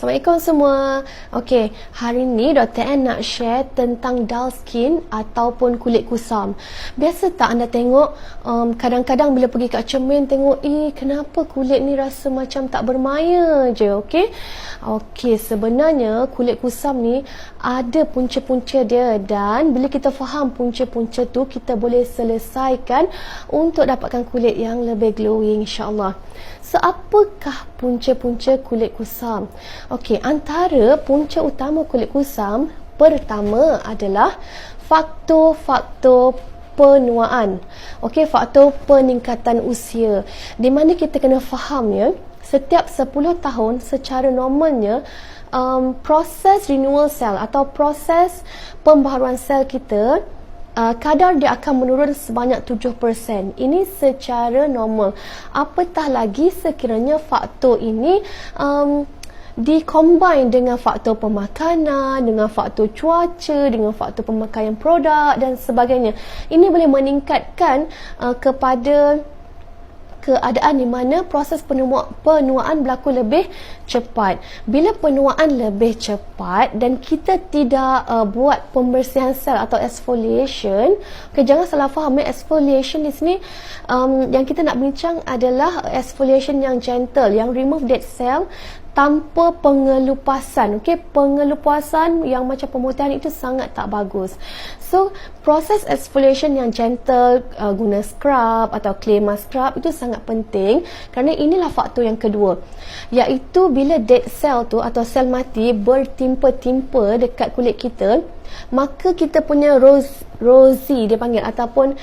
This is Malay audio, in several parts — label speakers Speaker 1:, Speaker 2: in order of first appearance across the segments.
Speaker 1: Assalamualaikum semua. Okey, hari ni Dr. Ann nak share tentang dull skin ataupun kulit kusam. Biasa tak anda tengok kadang-kadang bila pergi kat cermin tengok, kenapa kulit ni rasa macam tak bermaya je, okey? Okey, sebenarnya kulit kusam ni ada punca-punca dia, dan bila kita faham punca-punca tu, kita boleh selesaikan untuk dapatkan kulit yang lebih glowing, insya-Allah. So, apakah punca-punca kulit kusam? Okey, antara punca utama kulit kusam pertama adalah faktor-faktor penuaan. Okey, faktor peningkatan usia. Di mana kita kena faham ya, setiap 10 tahun secara normalnya proses renewal sel atau proses pembaharuan sel kita, kadar dia akan menurun sebanyak 7%. Ini secara normal. Apatah lagi sekiranya faktor ini dikombine dengan faktor pemakanan, dengan faktor cuaca, dengan faktor pemakaian produk dan sebagainya. Ini boleh meningkatkan kepada keadaan di mana proses penuaan berlaku lebih cepat. Bila penuaan lebih cepat dan kita tidak buat pembersihan sel atau exfoliation, jangan salah faham, exfoliation di sini yang kita nak bincang adalah exfoliation yang gentle, yang remove dead cell tanpa pengelupasan. Okey, pengelupasan yang macam pemutihan itu sangat tak bagus. So, proses exfoliation yang gentle, guna scrub atau clay mask scrub itu sangat penting, kerana inilah faktor yang kedua, iaitu bila dead cell tu atau sel mati bertimpa-timpa dekat kulit kita, maka kita punya rosy dia panggil, ataupun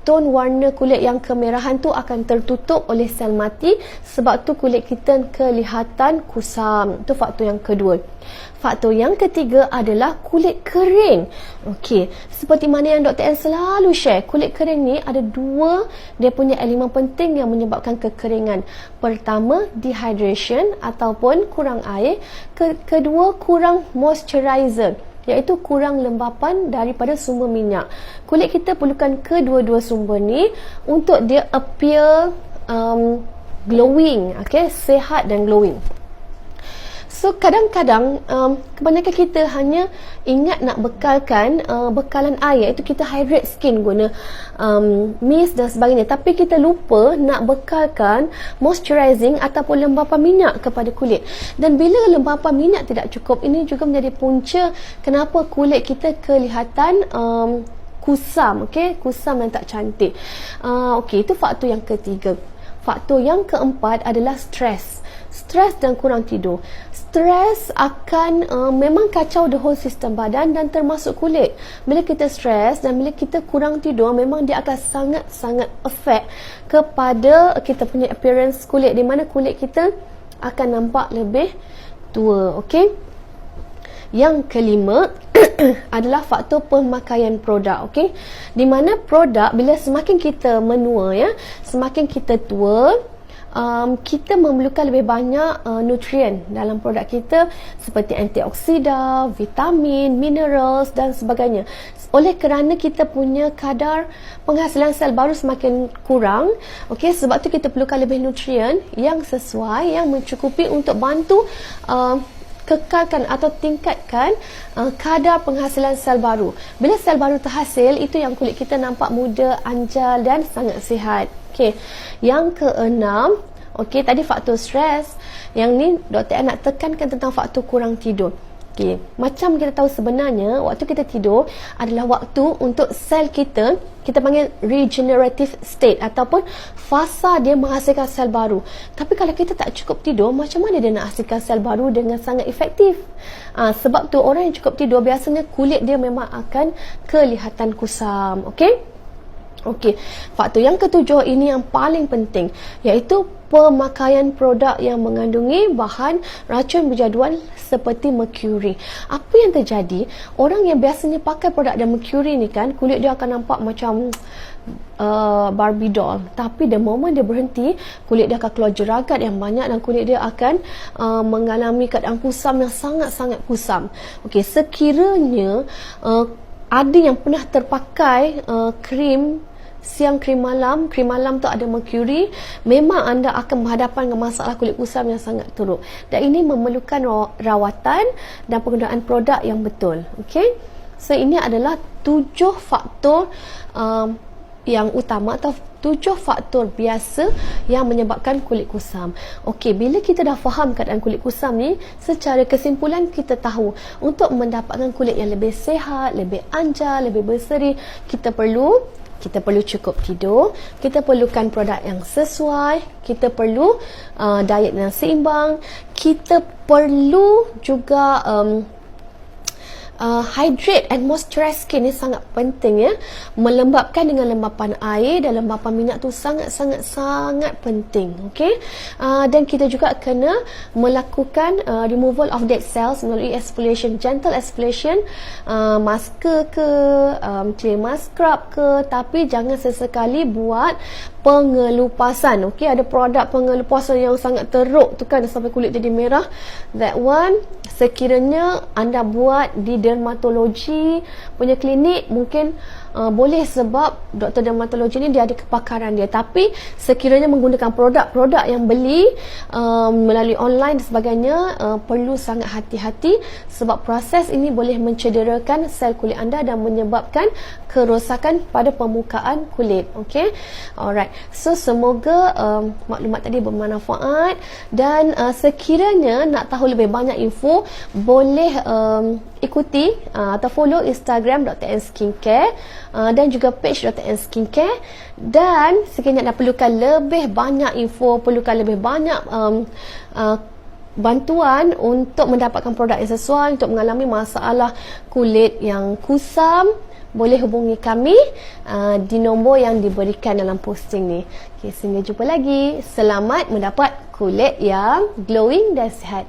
Speaker 1: tone warna kulit yang kemerahan tu akan tertutup oleh sel mati, sebab tu kulit kita kelihatan kusam. Itu faktor yang kedua. Faktor yang ketiga adalah kulit kering. Okey, seperti mana yang Dr. Ann selalu share, kulit kering ni ada dua dia punya elemen penting yang menyebabkan kekeringan. Pertama, dehydration ataupun kurang air. Kedua, kurang moisturizer, iaitu kurang lembapan daripada sumber minyak. Kulit kita perlukan kedua-dua sumber ni untuk dia appear glowing, okay? Sihat dan glowing. So, kadang-kadang kebanyakan kita hanya ingat nak bekalkan bekalan air, iaitu kita hydrate skin guna mist dan sebagainya, tapi kita lupa nak bekalkan moisturizing ataupun lembapan minyak kepada kulit. Dan bila lembapan minyak tidak cukup, ini juga menjadi punca kenapa kulit kita kelihatan kusam, okay? Kusam dan tak cantik. Okay, itu faktor yang ketiga. Faktor yang keempat adalah stres. Stres dan kurang tidur. Stres akan memang kacau the whole sistem badan dan termasuk kulit. Bila kita stres dan bila kita kurang tidur, memang dia akan sangat-sangat affect kepada kita punya appearance kulit, di mana kulit kita akan nampak lebih tua. Okey. Yang kelima adalah faktor pemakaian produk, okey. Di mana produk, bila semakin kita menua ya, semakin kita tua, kita memerlukan lebih banyak nutrien dalam produk kita, seperti antioksida, vitamin, minerals dan sebagainya. Oleh kerana kita punya kadar penghasilan sel baru semakin kurang, okey, sebab tu kita perlukan lebih nutrien yang sesuai, yang mencukupi untuk bantu kekalkan atau tingkatkan kadar penghasilan sel baru. Bila sel baru terhasil, itu yang kulit kita nampak muda, anjal dan sangat sihat. Okey. Yang keenam, okey, tadi faktor stres. Yang ni Dr. Ann nak tekankan tentang faktor kurang tidur. Okey, macam kita tahu sebenarnya waktu kita tidur adalah waktu untuk sel kita panggil regenerative state, ataupun fasa dia menghasilkan sel baru. Tapi kalau kita tak cukup tidur, macam mana dia nak hasilkan sel baru dengan sangat efektif? Sebab tu orang yang cukup tidur biasanya kulit dia memang akan kelihatan kusam. Okey? Okey, faktor yang ketujuh ini yang paling penting, iaitu pemakaian produk yang mengandungi bahan racun berjadual seperti merkuri. Apa yang terjadi? Orang yang biasanya pakai produk dan merkuri ni kan, kulit dia akan nampak macam Barbie doll. Tapi the moment dia berhenti, kulit dia akan keluar jeragat yang banyak dan kulit dia akan mengalami keadaan kusam yang sangat-sangat kusam. Okey, sekiranya ada yang pernah terpakai krim siang krim malam tu ada mercury, memang anda akan berhadapan dengan masalah kulit kusam yang sangat teruk. Dan ini memerlukan rawatan dan penggunaan produk yang betul. Okey. So ini adalah 7 faktor yang utama atau 7 faktor biasa yang menyebabkan kulit kusam. Okey, bila kita dah faham keadaan kulit kusam ni, secara kesimpulan kita tahu untuk mendapatkan kulit yang lebih sihat, lebih anjar, lebih berseri, kita perlu cukup tidur, kita perlukan produk yang sesuai, kita perlu diet yang seimbang, kita perlu juga hydrate and moisturize skin ni sangat penting ya. Melembapkan dengan lembapan air dan lembapan minyak tu sangat penting. Okey. Dan kita juga kena melakukan removal of dead cells melalui exfoliation, gentle exfoliation, masker ke, clear mask scrub ke, tapi jangan sesekali buat pengelupasan. Okey, ada produk pengelupasan yang sangat teruk tu kan sampai kulit jadi merah. That one sekiranya anda buat di dermatologi punya klinik mungkin boleh, sebab doktor dermatologi ni dia ada kepakaran dia, tapi sekiranya menggunakan produk-produk yang beli melalui online dan sebagainya, perlu sangat hati-hati sebab proses ini boleh mencederakan sel kulit anda dan menyebabkan kerosakan pada permukaan kulit. Okey. Alright. So semoga maklumat tadi bermanfaat, dan sekiranya nak tahu lebih banyak info, boleh ikuti atau follow Instagram Dr. N Skincare dan juga page Dr. N Skincare. Dan sekiranya anda perlukan lebih banyak info, perlukan lebih banyak bantuan untuk mendapatkan produk yang sesuai untuk mengalami masalah kulit yang kusam, boleh hubungi kami di nombor yang diberikan dalam posting ni. Okay, sehingga jumpa lagi. Selamat mendapat kulit yang glowing dan sihat.